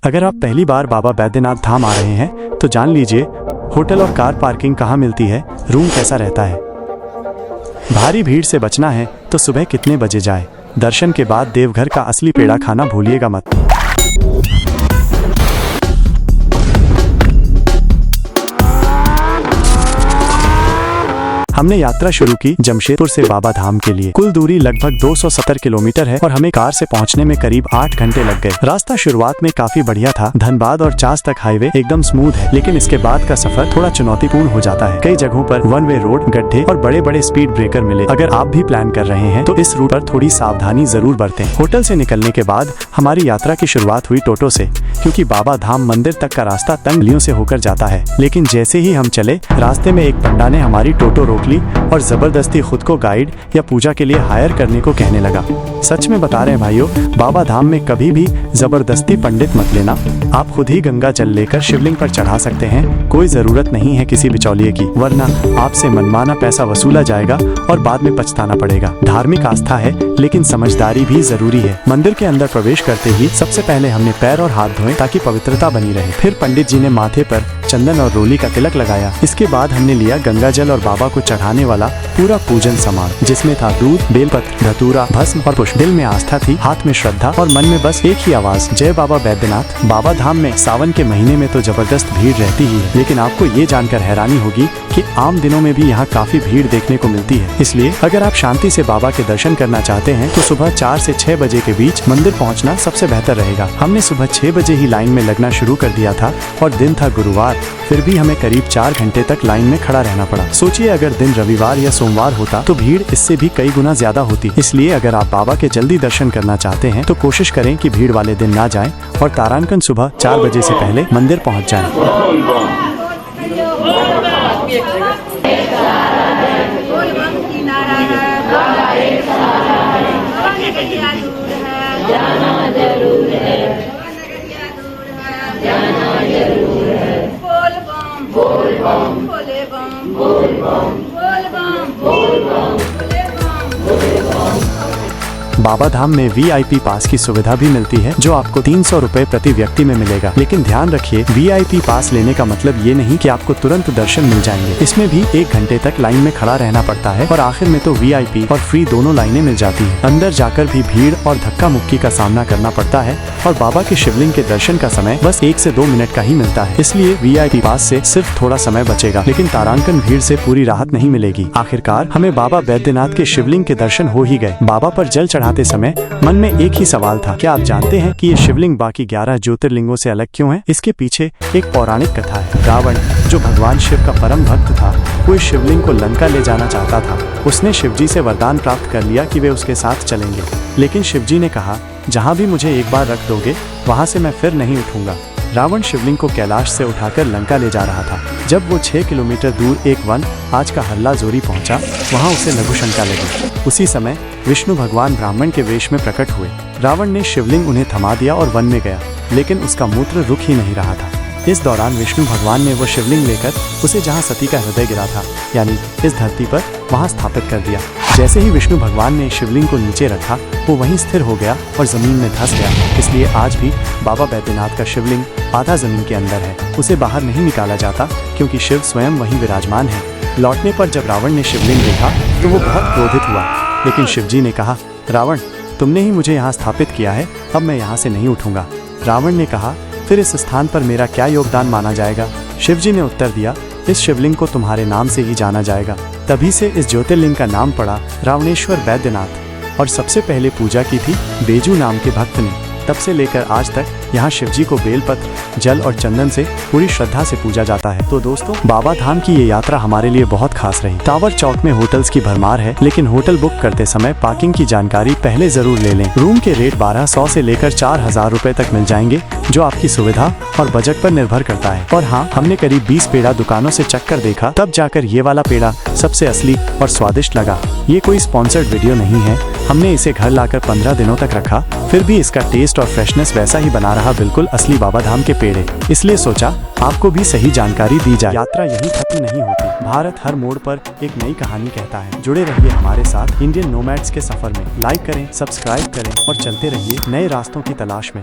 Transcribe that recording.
अगर आप पहली बार बाबा बैद्यनाथ धाम आ रहे हैं तो जान लीजिए होटल और कार पार्किंग कहाँ मिलती है, रूम कैसा रहता है। भारी भीड़ से बचना है तो सुबह कितने बजे जाए। दर्शन के बाद देवघर का असली पेड़ा खाना भूलिएगा मत। हमने यात्रा शुरू की जमशेदपुर से बाबा धाम के लिए। कुल दूरी लगभग 270 किलोमीटर है और हमें कार से पहुंचने में करीब 8 घंटे लग गए। रास्ता शुरुआत में काफी बढ़िया था। धनबाद और चास तक हाईवे एकदम स्मूथ है, लेकिन इसके बाद का सफर थोड़ा चुनौतीपूर्ण हो जाता है। कई जगहों पर वन वे रोड, गड्ढे और बड़े बड़े स्पीड ब्रेकर मिले। अगर आप भी प्लान कर रहे हैं तो इस रूट पर थोड़ी सावधानी जरूर बरतें। होटल से निकलने के बाद हमारी यात्रा की शुरुआत हुई टोटो से, क्योंकि बाबा धाम मंदिर तक का रास्ता तंग गलियों से होकर जाता है। लेकिन जैसे ही हम चले, रास्ते में एक पंडा ने हमारी टोटो रोक ली और जबरदस्ती खुद को गाइड या पूजा के लिए हायर करने को कहने लगा। सच में बता रहे हैं भाइयों, बाबा धाम में कभी भी जबरदस्ती पंडित मत लेना। आप खुद ही गंगा जल लेकर शिवलिंग पर चढ़ा सकते हैं। कोई जरूरत नहीं है किसी बिचौलिए की, वरना आपसे मनमाना पैसा वसूला जाएगा और बाद में पछताना पड़ेगा। धार्मिक आस्था है, लेकिन समझदारी भी जरूरी है। मंदिर के अंदर प्रवेश करते ही सबसे पहले हमने पैर और हाथ धोए ताकि पवित्रता बनी रहे। फिर पंडित जी ने माथे पर चंदन और रोली का तिलक लगाया। इसके बाद हमने लिया गंगा जल और बाबा को चढ़ाने वाला पूरा पूजन सामान, जिसमें था दूध, बेलपत्र, धतूरा, भस्म और पुष्प। दिल में आस्था थी, हाथ में श्रद्धा और मन में बस एक ही आवाज, जय बाबा बैद्यनाथ। बाबा धाम में सावन के महीने में तो जबरदस्त भीड़ रहती ही है, लेकिन आपको ये जानकर हैरानी होगी कि आम दिनों में भी यहाँ काफी भीड़ देखने को मिलती है। इसलिए अगर आप शांति से बाबा के दर्शन करना चाहते हैं तो सुबह 4 से 6 बजे के बीच मंदिर पहुँचना सबसे बेहतर रहेगा। हमने सुबह 6 बजे ही लाइन में लगना शुरू कर दिया था और दिन था गुरुवार, फिर भी हमें करीब 4 घंटे तक लाइन में खड़ा रहना पड़ा। सोचिए अगर दिन रविवार या सोमवार होता तो भीड़ इससे भी कई गुना ज्यादा होती। इसलिए अगर आप बाबा के जल्दी दर्शन करना चाहते हैं तो कोशिश करें कि भीड़ वाले दिन ना जाएं और तारांकन सुबह 4 बजे से पहले मंदिर पहुंच जाएं। बाबा धाम में VIP पास की सुविधा भी मिलती है, जो आपको 300 रुपए प्रति व्यक्ति में मिलेगा। लेकिन ध्यान रखिए, VIP पास लेने का मतलब ये नहीं कि आपको तुरंत दर्शन मिल जाएंगे। इसमें भी 1 घंटे तक लाइन में खड़ा रहना पड़ता है और आखिर में तो VIP और फ्री दोनों लाइनें मिल जाती है। अंदर जाकर भी भीड़ और धक्का मुक्की का सामना करना पड़ता है और बाबा के शिवलिंग के दर्शन का समय बस 1 से 2 मिनट का ही मिलता है। इसलिए VIP पास से सिर्फ थोड़ा समय बचेगा, लेकिन तारांकन भीड़ से पूरी राहत नहीं मिलेगी। आखिरकार हमें बाबा बैद्यनाथ के शिवलिंग के दर्शन हो ही गए। बाबा पर जल चढ़ाते समय मन में एक ही सवाल था, क्या आप जानते हैं कि ये शिवलिंग बाकी 11 ज्योतिर्लिंगों से अलग क्यों है? इसके पीछे एक पौराणिक कथा है। रावण, जो भगवान शिव का परम भक्त था, वो इस शिवलिंग को लंका ले जाना चाहता था। उसने शिवजी से वरदान प्राप्त कर लिया कि वे उसके साथ चलेंगे, लेकिन शिवजी ने कहा, जहाँ भी मुझे एक बार रख दोगे वहाँ से मैं फिर नहीं उठूंगा। रावण शिवलिंग को कैलाश से उठाकर लंका ले जा रहा था। जब वो 6 किलोमीटर दूर एक वन, आज का हल्ला जोरी पहुंचा, वहां उसे लघुशंका लगी। उसी समय विष्णु भगवान ब्राह्मण के वेश में प्रकट हुए। रावण ने शिवलिंग उन्हें थमा दिया और वन में गया, लेकिन उसका मूत्र रुक ही नहीं रहा था। इस दौरान विष्णु भगवान ने वो शिवलिंग लेकर उसे जहाँ सती का हृदय गिरा था, यानी इस धरती पर, वहाँ स्थापित कर दिया। जैसे ही विष्णु भगवान ने शिवलिंग को नीचे रखा, वो वहीं स्थिर हो गया और जमीन में धंस गया। इसलिए आज भी बाबा बैद्यनाथ का शिवलिंग आधा जमीन के अंदर है। उसे बाहर नहीं निकाला जाता, क्योंकि शिव स्वयं वहीं विराजमान है। लौटने पर जब रावण ने शिवलिंग देखा तो वो बहुत क्रोधित हुआ, लेकिन शिवजी ने कहा, रावण, तुमने ही मुझे यहाँ स्थापित किया है, अब मैं यहाँ से नहीं उठूंगा। रावण ने कहा, फिर इस स्थान पर मेरा क्या योगदान माना जाएगा? शिवजी ने उत्तर दिया, इस शिवलिंग को तुम्हारे नाम से ही जाना जाएगा। तभी से इस ज्योतिर्लिंग का नाम पड़ा रावणेश्वर बैद्यनाथ। और सबसे पहले पूजा की थी बेजू नाम के भक्त ने। तब से लेकर आज तक यहाँ शिवजी को बेलपत्र, जल और चंदन से पूरी श्रद्धा से पूजा जाता है। तो दोस्तों, बाबा धाम की ये यात्रा हमारे लिए बहुत खास रही। टावर चौक में होटल्स की भरमार है, लेकिन होटल बुक करते समय पार्किंग की जानकारी पहले जरूर ले लें। रूम के रेट 1200 से लेकर 4000 रुपए तक मिल जाएंगे, जो आपकी सुविधा और बजट पर निर्भर करता है। और हाँ, हमने करीब 20 पेड़ा दुकानों से चक्कर देखा, तब जाकर ये वाला पेड़ा सबसे असली और स्वादिष्ट लगा। ये कोई स्पॉन्सर्ड वीडियो नहीं है, हमने इसे घर लाकर 15 दिनों तक रखा, फिर भी इसका टेस्ट और फ्रेशनेस वैसा ही बना रहा, बिल्कुल असली बाबा धाम के पेड़े। इसलिए सोचा आपको भी सही जानकारी दी जाए। यात्रा यही खत्म नहीं होती, भारत हर मोड़ पर एक नई कहानी कहता है। जुड़े रहिए हमारे साथ इंडियन नोमैड्स के सफर में। लाइक करें, सब्सक्राइब करें और चलते रहिए नए रास्तों की तलाश में।